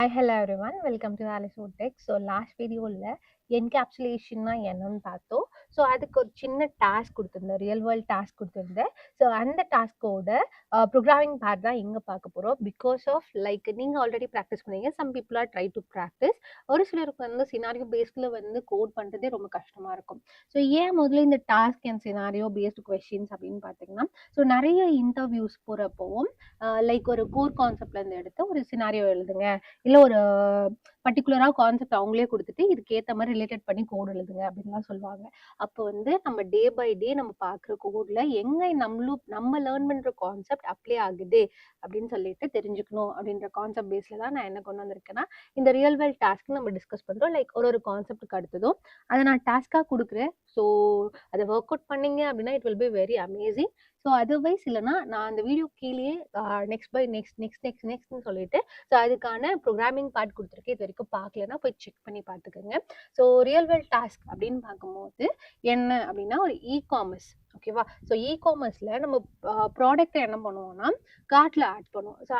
Hi, hello everyone. Welcome to Alice Wood Tech. So last video என்கேப்சுலேஷன்னா என்னன்னு பார்த்தோம். So அதுக்கு ஒரு சின்ன டாஸ்க் கொடுத்துருந்தேன், ரியல் வேர்ல்ட் டாஸ்க் கொடுத்துருந்தேன். ஸோ அந்த டாஸ்கோட ப்ரோக்ராமிங் பார்ட் தான் இங்கே பார்க்க போகிறோம். பிகாஸ் ஆஃப் லைக் நீங்கள் ஆல்ரெடி ப்ராக்டிஸ் பண்ணீங்க, some people are try to practice. ஒரு சிலருக்கு வந்து சினாரியோ பேஸ்டில் வந்து கோட் பண்ணுறதே ரொம்ப கஷ்டமாக இருக்கும். ஸோ ஏன் முதல்ல இந்த task and scenario based questions அப்படின்னு பார்த்தீங்கன்னா, ஸோ நிறைய இன்டர்வியூஸ் போகிறப்பவும் லைக் ஒரு கோர் கான்செப்ட்லேருந்து எடுத்து ஒரு சினாரியோ எழுதுங்க, இல்லை ஒரு பர்டிகுலராக கான்செப்ட் அவங்களே கொடுத்துட்டு இதுக்கேற்ற மாதிரி ரிலேட்டட் பண்ணி கோட் எழுதுங்க அப்படின்லாம் சொல்லுவாங்க. அப்போ வந்து நம்ம டே பை டே நம்ம பார்க்குற கோடில் எங்கே நம்ம லேர்ன் பண்ணுற கான்செப்ட் அப்ளை ஆகுது அப்படின்னு சொல்லிட்டு தெரிஞ்சுக்கணும் அப்படின்ற கான்செப்ட் பேஸில் தான் நான் என்ன கொண்டு வந்திருக்கேன்னா, இந்த ரியல் வேர்ல்ட் டாஸ்க் நம்ம டிஸ்கஸ் பண்ணுறோம். லைக் ஒரு கான்செப்ட்டுக்கு அடுத்ததும் அதை நான் டாஸ்க்காக கொடுக்குறேன். ஸோ அதை ஒர்க் அவுட் பண்ணீங்க அப்படின்னா it will be very amazing. So otherwise இல்லைனா நான் அந்த வீடியோ கீழே நெக்ஸ்ட் பை நெக்ஸ்ட்னு சொல்லிட்டு ஸோ அதுக்கான ப்ரோக்ராமிங் பார்ட் கொடுத்துருக்கேன். இது வரைக்கும் பார்க்கலன்னா போய் செக் பண்ணி பார்த்துக்கோங்க. ஸோ ரியல் வேர்ல்ட் டாஸ்க் அப்படின்னு பார்க்கும்போது என்ன அப்படின்னா, ஒரு காமர்ஸ், ஓகேவா? ஸோ காமர்ஸில் நம்ம ப்ராடக்ட்டை என்ன பண்ணுவோம்னா கார்ட்டில் ஆட் பண்ணுவோம். ஸோ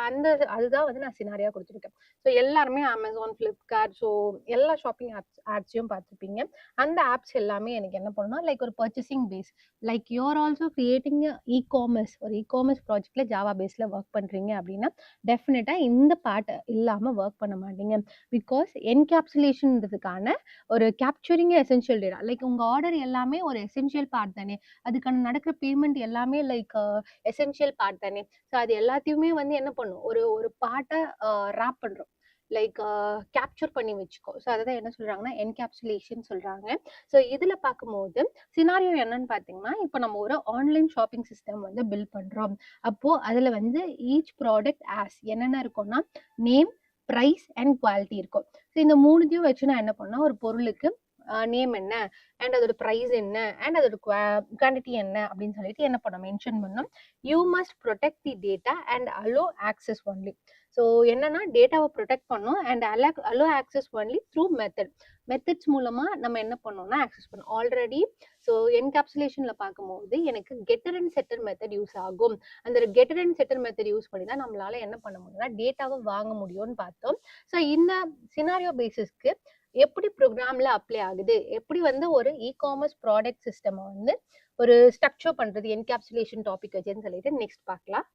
அதுதான் வந்து நான் சினாரியாக கொடுத்துருக்கேன். ஸோ எல்லாருமே அமேசான், ஃப்ளிப்கார்ட், ஸோ எல்லா ஷாப்பிங் ஆப்ஸையும் பார்த்துருப்பீங்க. அந்த ஆப்ஸ் எல்லாமே எனக்கு என்ன பண்ணணும், லைக் ஒரு purchasing base, like you're also creating commerce, ஒரு காமர்ஸ் ப்ராஜெக்ட்ல ஜாவா பேஸில் ஒர்க் பண்ணுறீங்க அப்படின்னா டெஃபினட்டாக இந்த பார்ட் இல்லாமல் ஒர்க் பண்ண மாட்டீங்க. பிகாஸ் என்கேப்சுலேஷன்றதுக்கான ஒரு கேப்சரிங் எசென்ஷியல் டேட்டா, லைக் உங்கள் ஆர்டர் எல்லாமே ஒரு எசென்ஷியல் பார்ட் தானே, அதுக்கான நடக்கிற பேமெண்ட் எல்லாமே லைக் எசென்ஷியல் பார்ட் தானே. ஸோ அது எல்லாத்தையுமே வந்து என்ன பண்ணும், ஒரு ஒரு பார்ட்டை ரேப் பண்ணுறோம், லைக் கேப்சர் பண்ணி வச்சுக்கோ. ஸோ அதை தான் என்ன சொல்கிறாங்கன்னா என்கேப்சுலேஷன் சொல்கிறாங்க. ஸோ இதில் பார்க்கும்போது சினாரியோ என்னன்னு பார்த்தீங்கன்னா, இப்போ நம்ம ஒரு ஆன்லைன் ஷாப்பிங் சிஸ்டம் வந்து பில்ட் பண்ணுறோம். அப்போது அதில் வந்து ஈச் ப்ராடக்ட் ஆஸ் என்னென்ன இருக்கும்னா நேம், ப்ரைஸ் அண்ட் குவாலிட்டி இருக்கும். ஸோ இந்த மூணுத்தையும் வச்சு நான் என்ன பண்ணேன், ஒரு பொருளுக்கு நேம் என்ன அண்ட் அதோட ப்ரைஸ் என்ன அண்ட் அதோட குவான்டிட்டி என்ன அப்படின்னு சொல்லிட்டு என்ன பண்ணோம், மென்ஷன் பண்ணோம். You must protect the data and allow access only. So என்னன்னா டேட்டாவை ப்ரொடெக்ட் பண்ணோம் and allow access only through methods மூலமாக நம்ம என்ன பண்ணோம்னா ஆக்சஸ் பண்ணோம் ஆல்ரெடி. ஸோ என்கேப்சுலேஷனில் பார்க்கும்போது எனக்கு கெட்டர் அண்ட் செட்டர் மெத்தட் யூஸ் ஆகும். அந்த கெட்டர் அண்ட் செட்டர் மெத்தட் யூஸ் பண்ணி தான் நம்மளால என்ன பண்ண முடியும்னா டேட்டாவை வாங்க முடியும்னு பார்த்தோம். ஸோ இந்த சினாரியோ பேசிஸ்க்கு எப்படி ப்ரோக்ராம்ல அப்ளை ஆகுது, எப்படி வந்து ஒரு காமர்ஸ் ப்ராடக்ட் சிஸ்டம் வந்து ஒரு ஸ்ட்ரக்சர் பண்றது என்கேப்சுலேஷன் டாபிக் வச்சுன்னு சொல்லிட்டு நெக்ஸ்ட் பார்க்கலாம்.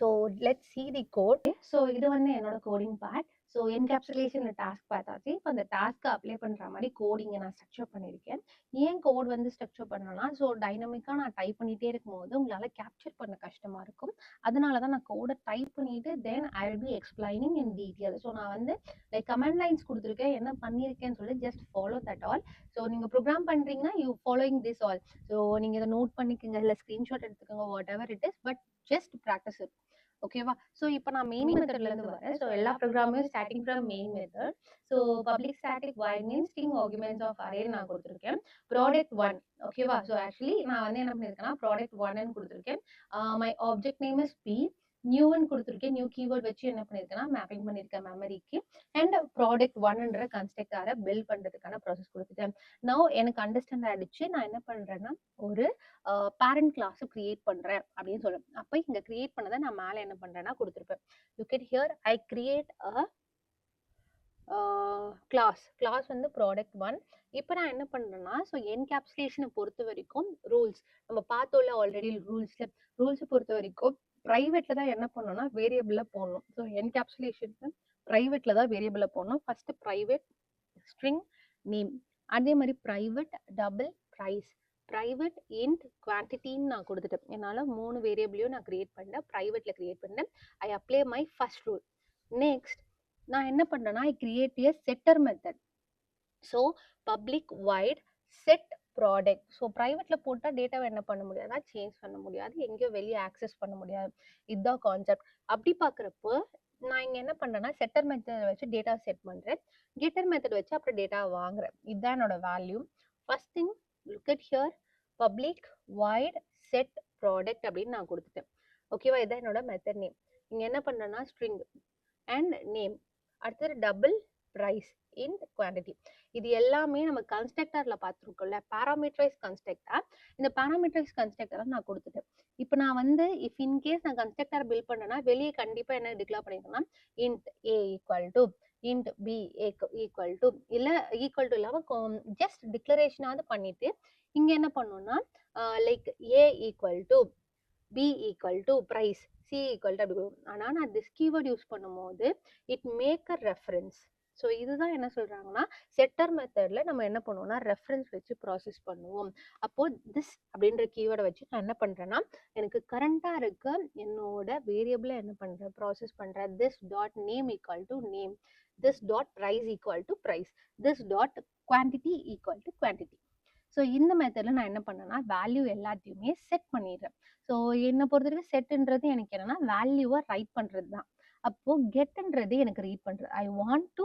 So let's see the code. So இது வந்து என்னோட coding part. So encapsulation task பார்த்தாச்சு. இப்போ அந்த டாஸ்க்கை அப்ளை பண்ணுற மாதிரி கோடிங்கை நான் ஸ்ட்ரக்சர் பண்ணியிருக்கேன். ஏன் கோட் வந்து ஸ்ட்ரக்சர் பண்ணணும்னா, ஸோ டைனமிக்காக நான் டைப் பண்ணிகிட்டே இருக்கும்போது உங்களால் கேப்சர் பண்ண கஷ்டமாக இருக்கும். அதனால தான் நான் கோடை டைப் பண்ணிவிட்டு then I will be explaining in detail. So நான் வந்து லைக் கமெண்ட் லைன்ஸ் கொடுத்துருக்கேன், என்ன பண்ணியிருக்கேன்னு சொல்லி just follow that all. So நீங்கள் ப்ரோக்ராம் பண்ணுறீங்கன்னா you following this all. So நீங்கள் இதை நோட் பண்ணிக்கோங்க, இல்லை ஸ்க்ரீன்ஷாட் எடுத்துக்கோங்க, whatever it is, but just practice it. ஓகேவா? ஸோ இப்போ நான் மெயின் மெத்தட்லேருந்து வரேன். ஸோ எல்லா ப்ரோக்ராமும் starting from main method. So public static void means string arguments of array நான் கொடுத்துருக்கேன். ப்ராடக்ட் 1, ஓகேவா? ஸோ ஆக்சுவலி நான் வந்து என்ன பண்ணியிருக்கேன்னா ப்ராடக்ட் 1ன்னு கொடுத்துருக்கேன். My object name is P, நியூன்னு கொடுத்துருக்கேன். நியூ கீவேர்ட் வச்சு என்ன பண்ணியிருக்கேன்னா மேப்பிங் பண்ணியிருக்கேன் மெமரிக்கு. அண்ட் ப்ராடக்ட் 1ன்ற கன்ஸ்ட்ரக்டரை பில்ட் பண்ணுறதுக்கான ப்ராசஸ் கொடுத்துட்டேன். நவ் எனக்கு அண்டர்ஸ்டாண்ட் ஆகிடுச்சு. நான் என்ன பண்ணுறேன்னா ஒரு பேரண்ட் கிளாஸை கிரியேட் பண்ணுறேன் அப்படின்னு சொல்லுவேன். அப்போ இங்கே கிரியேட் பண்ணதை நான் மேலே என்ன பண்ணுறேன்னா கொடுத்துருப்பேன். Look at here, I create a class வந்து ப்ராடக்ட் 1. இப்போ நான் என்ன பண்ணுறேன்னா, ஸோ என்கேப்சுலேஷனை பொறுத்த வரைக்கும் ரூல்ஸ் நம்ம பார்த்தோம்ல ஆல்ரெடி. ரூல்ஸை பொறுத்த வரைக்கும் ப்ரைவேட்டில் தான் என்ன பண்ணணும்னா வேரியபிளில் போடணும். ஸோ என்கேப்சுலேஷனுக்கு ப்ரைவேட்டில் தான் வேரியபிளில் போடணும். ஃபஸ்ட்டு ப்ரைவேட் ஸ்ட்ரிங் நேம், அதே மாதிரி private double price, private int குவான்டிட்டின்னு நான் கொடுத்துட்டேன். என்னால் 3 வேரியபிளையும் நான் கிரியேட் பண்ணேன், ப்ரைவேட்டில் கிரியேட் பண்ணேன். I apply my first rule. Next நான் என்ன பண்ணுறேன்னா I create a setter method. So public void set product. So ப்ரைவேட்டில் போட்டால் டேட்டாவை என்ன பண்ண முடியாதுன்னா சேஞ்ச் பண்ண முடியாது, எங்கேயோ வெளியே ஆக்சஸ் பண்ண முடியாது. இதுதான் கான்செப்ட். அப்படி பார்க்குறப்போ நான் இங்கே என்ன பண்ணுறேன்னா செட்டர் மெத்தட் வச்சு டேட்டா செட் பண்ணுறேன், கெட்டர் மெத்தட் வச்சு அப்புறம் டேட்டா வாங்குறேன். இதுதான் என்னோட value. First thing look at here, public void set product அப்படின்னு நான் கொடுத்துட்டேன். ஓகேவா? இதுதான் என்னோட மெத்தட் நேம். இங்கே என்ன பண்ணுறேன்னா ஸ்ட்ரிங் அண்ட் நேம், அடுத்தது டபுள் price in quantity. இது எல்லாமே நம்ம கன்ஸ்ட்ரக்டர்ல பார்த்துருக்கோம்ல, பாராமீட்டரைஸ் கன்ஸ்ட்ரக்டர். இந்த பாராமீட்டரைஸ் கன்ஸ்ட்ரக்டரை நான் கொடுத்துட்டேன். இப்போ நான் வந்து இஃப் இன்கேஸ் நான் கன்ஸ்ட்ரக்டர் பில்ட் பண்ணேன்னா வெளியே கண்டிப்பா என்ன டிக்ளேர் பண்ணிருக்கேன்னா int a equal to int b equal to இல்ல ஈக்குவல் டு இல்லாம ஜஸ்ட் டிக்ளரேஷனாவது பண்ணிட்டு இங்க என்ன பண்ணணும்னா like a equal to b equal to price, c equal to அப்படி கொடுக்கும். ஆனா நான் this keyword யூஸ் பண்ணும்போது it make a reference. So இதுதான் என்ன சொல்றாங்கன்னா செட்டர் மெத்தட்ல நம்ம என்ன பண்ணுவோம்னா ரெஃபரன்ஸ் வச்சு ப்ராசஸ் பண்ணுவோம். அப்போ திஸ் அப்படின்ற கீவேர்டை வச்சு நான் என்ன பண்றேன்னா எனக்கு கரண்டா இருக்க என்னோட வேரியபிளை என்ன பண்றேன் ப்ராசஸ் பண்றேன். This dot name equal to name, this dot price equal to price, this dot quantity equal to quantity. So இந்த மெத்தடில் நான் என்ன பண்ணேன்னா வேல்யூ எல்லாத்தையுமே செட் பண்ணிடுறேன். ஸோ என்னை பொறுத்த வரைக்கும் செட்டுன்றது எனக்கு என்னன்னா வேல்யூவை ரைட் பண்ணுறது தான். அப்போ கெட்ன்றது எனக்கு ரீட் பண்ணுறது. I want to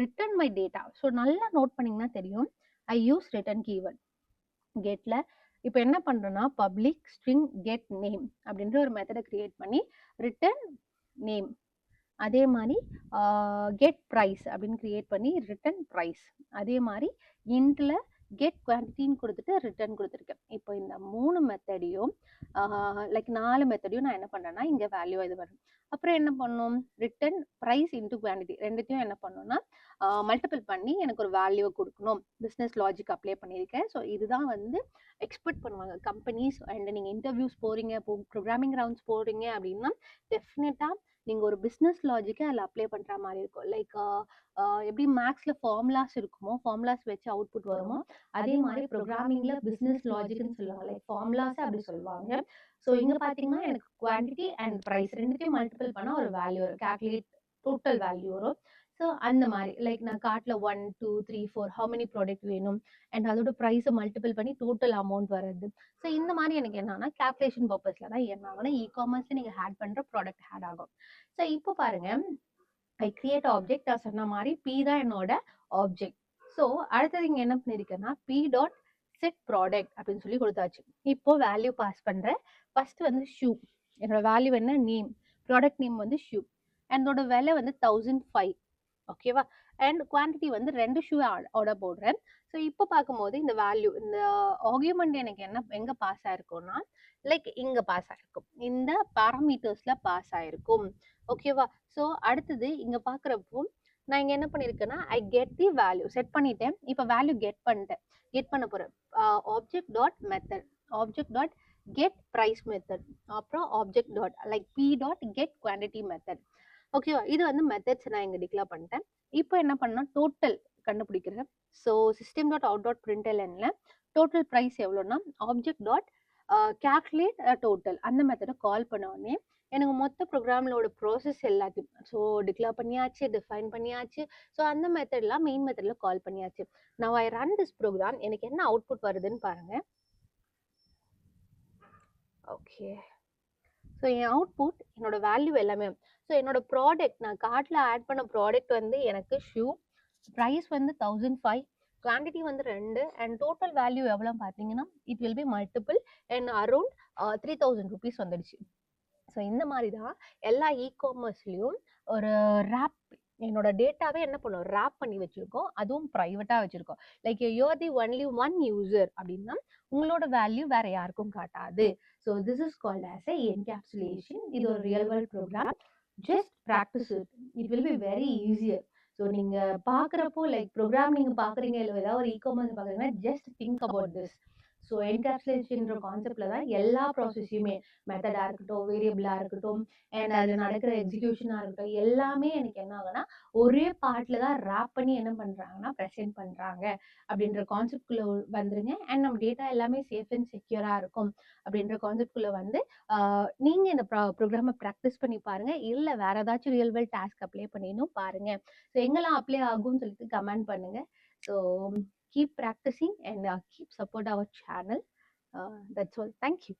return my data. So நல்லா நோட் பண்ணிங்கன்னா தெரியும். ஐ யூஸ் ரிட்டர்ன் கீவேர்ட். கெட்டில் இப்போ என்ன பண்ணுறேன்னா பப்ளிக் ஸ்ட்ரிங் கெட் நேம் அப்படின்ற ஒரு மெத்தடை கிரியேட் பண்ணி ரிட்டர்ன் நேம், அதே மாதிரி கெட் ப்ரைஸ் அப்படின்னு கிரியேட் பண்ணி ரிட்டர்ன் ப்ரைஸ், அதே மாதிரி இன்ட்ல கெட் குவான்டிட்டின்னு கொடுத்துட்டு ரிட்டர்ன் கொடுத்துருக்கேன். இப்போ இந்த 3 மெத்தடையும் லைக் 4 மெத்தடையும் நான் என்ன பண்ணுறேன்னா இங்கே வேல்யூ இது வரும். அப்புறம் என்ன பண்ணணும் ரிட்டர்ன் ப்ரைஸ் இன்டு குவான்டிட்டி ரெண்டுத்தையும் என்ன பண்ணணும்னா மல்டிபிள் பண்ணி எனக்கு ஒரு வேல்யூவை கொடுக்கணும். பிஸ்னஸ் லாஜிக் அப்ளை பண்ணியிருக்கேன். ஸோ இதுதான் வந்து எக்ஸ்பெக்ட் பண்ணுவாங்க கம்பெனிஸ். அண்ட் நீங்கள் இன்டர்வியூஸ் போகிறீங்க, ப்ரோக்ராமிங் ரவுண்ட்ஸ் போகிறீங்க அப்படின்னா டெஃபினட்டாக நீங்கள் ஒரு பிஸ்னஸ் லாஜிக்கை அதில் அப்ளை பண்ணுற மாதிரி இருக்கும். லைக் எப்படி மேக்ஸில் ஃபார்முலாஸ் இருக்குமோ, ஃபார்முலாஸ் வச்சு அவுட்புட் வருமோ, அதே மாதிரி ப்ரோக்ராமிங்கில் பிஸ்னஸ் லாஜிக்னு சொல்லுவாங்க. லைக் ஃபார்முலாஸ் அப்படி சொல்லுவாங்க. ஸோ இங்கே பார்த்தீங்கன்னா எனக்கு குவான்டிட்டி அண்ட் ப்ரைஸ் ரெண்டுத்தையும் மல்டிபிள் பண்ணால் ஒரு வேல்யூ வரும், கால்குலேட் டோட்டல் வேல்யூ வரும். ஸோ அந்த மாதிரி லைக் நான் கார்ட்டில் 1 2 3 4 ஹவு மெனி ப்ராடக்ட் வேணும் அண்ட் அதோட ப்ரைஸை மல்டிபிள் பண்ணி டோட்டல் அமௌண்ட் வருது. ஸோ இந்த மாதிரி எனக்கு என்னன்னா கால்குலேஷன் பர்பஸில் தான் என்ன ஆகும்னா இ-காமர்ஸில் நீங்கள் ஆட் பண்ணுற ப்ராடக்ட் ஆட் ஆகும். ஸோ இப்போ பாருங்க ஐ கிரியேட் ஆப்ஜெக்ட். நான் சொன்ன மாதிரி பி தான் என்னோட ஆப்ஜெக்ட். ஸோ அடுத்தது இங்கே என்ன பண்ணியிருக்கேன்னா பி டாட் செட் ப்ராடக்ட் அப்படின்னு சொல்லி கொடுத்தாச்சு. இப்போ வேல்யூ பாஸ் பண்ணுறேன். ஃபர்ஸ்ட் வந்து ஷூ, என்னோட வேல்யூ என்ன நேம், ப்ராடக்ட் நேம் வந்து ஷூ, என்னோட விலை வந்து 1005. ஓகேவா. அண்ட் குவான்டிட்டி வந்து 2 ஷூ ஆர்டர் போடுறேன். ஸோ இப்போ பார்க்கும்போது இந்த வேல்யூ இந்த ஆர்கியூமெண்ட் எனக்கு என்ன எங்கே பாஸ் ஆயிருக்கும்னா லைக் இங்கே பாஸ் ஆயிருக்கும், இந்த பாராமீட்டர்ஸ்ல பாஸ் ஆயிருக்கும். ஓகேவா. ஸோ அடுத்தது இங்கே பார்க்குறப்போ நான் இங்கே என்ன பண்ணியிருக்கேன்னா I get the value set பண்ணிட்டேன். இப்போ வேல்யூ கெட் பண்ணிட்டேன். கெட் பண்ண போகிறேன் object dot method, object dot get price method, அப்புறம் object dot like P dot get quantity method. ஓகேவா. இது வந்து மெத்தட்ஸ் நான் இங்கே டிக்ளேர் பண்ணிட்டேன். இப்போ என்ன பண்ணா டோட்டல் கண்டுபிடிக்கிறேன். So system dot out dot பிரிண்டெல்என்ல டோட்டல் ப்ரைஸ் எவ்வளோன்னா ஆப்ஜெக்ட் டாட் கால்குலேட் டோட்டல் அந்த மெத்தடை கால் பண்ண உடனே எனக்கு மொத்த ப்ரோக்ராமோட ப்ராசஸ் எல்லாத்தையும் ஸோ டிக்ளேர் பண்ணியாச்சு, டிஃபைன் பண்ணியாச்சு. ஸோ அந்த மெத்தட்லாம் மெயின் மெத்தடில் கால் பண்ணியாச்சு. நான் ஐ ரன் திஸ் ப்ரோக்ராம். எனக்கு என்ன அவுட்புட் வருதுன்னு பாருங்க. ஓகே. ஸோ என் அவுட்புட் என்னோட வேல்யூ எல்லாமே. ஸோ என்னோட ப்ராடக்ட் நான் கார்ட்டில் ஆட் பண்ண ப்ராடக்ட் வந்து எனக்கு ஷூ, ப்ரைஸ் வந்து 1005, குவான்டிட்டி வந்து 2 அண்ட் டோட்டல் வேல்யூ எவ்வளோ பார்த்தீங்கன்னா it will B multiple and around 3000 rupees வந்துடுச்சு. ஸோ இந்த மாதிரி தான் எல்லா இ-காமர்ஸ்லையும் ஒரு ரேப் என்னோட டேட்டாவே என்ன பண்ணுவோம் ரேப் பண்ணி வச்சிருக்கோம், அதுவும் ப்ரைவேட்டாக வச்சிருக்கோம். Like you're the only one user அப்படின்னா உங்களோட வேல்யூ வேற யாருக்கும் காட்டாது. So this is called as a encapsulation. இது ஒரு real world program. Just practice it, it will be very easier. So நீங்க பார்க்குறப்போ லைக் ப்ரோக்ராம் நீங்க பார்க்குறீங்க இல்லை ஏதாவது ஒரு இ-காமர்ஸ் பார்க்குறீங்கன்னா just think about this. So என்கேப்சுலேஷன்ற கான்செப்ட்ல தான் எல்லா ப்ராசஸையுமே மெத்தடாக இருக்கட்டும், வேரியபிளாக இருக்கட்டும் அண்ட் அதில் நடக்கிற எக்ஸிக்யூஷனாக இருக்கட்டும் எல்லாமே எனக்கு என்ன ஆகுனா ஒரே பார்ட்ல தான் ரேப் பண்ணி என்ன பண்ணுறாங்கன்னா ப்ரெசென்ட் பண்ணுறாங்க அப்படின்ற கான்செப்ட்குள்ளே வந்துருங்க. அண்ட் நம்ம டேட்டா எல்லாமே சேஃப் அண்ட் செக்யூராக இருக்கும் அப்படின்ற கான்செப்ட்குள்ளே வந்து நீங்கள் இந்த ப்ரோக்ராமை ப்ராக்டிஸ் பண்ணி பாருங்கள். இல்லை வேறு ஏதாச்சும் ரியல் வேர்ல்ட் டாஸ்க் அப்ளை பண்ணிடணும் பாருங்கள். ஸோ எங்கெல்லாம் அப்ளை ஆகும்னு சொல்லிட்டு கமெண்ட் பண்ணுங்கள். So keep practicing and keep support our channel. That's all. Thank you.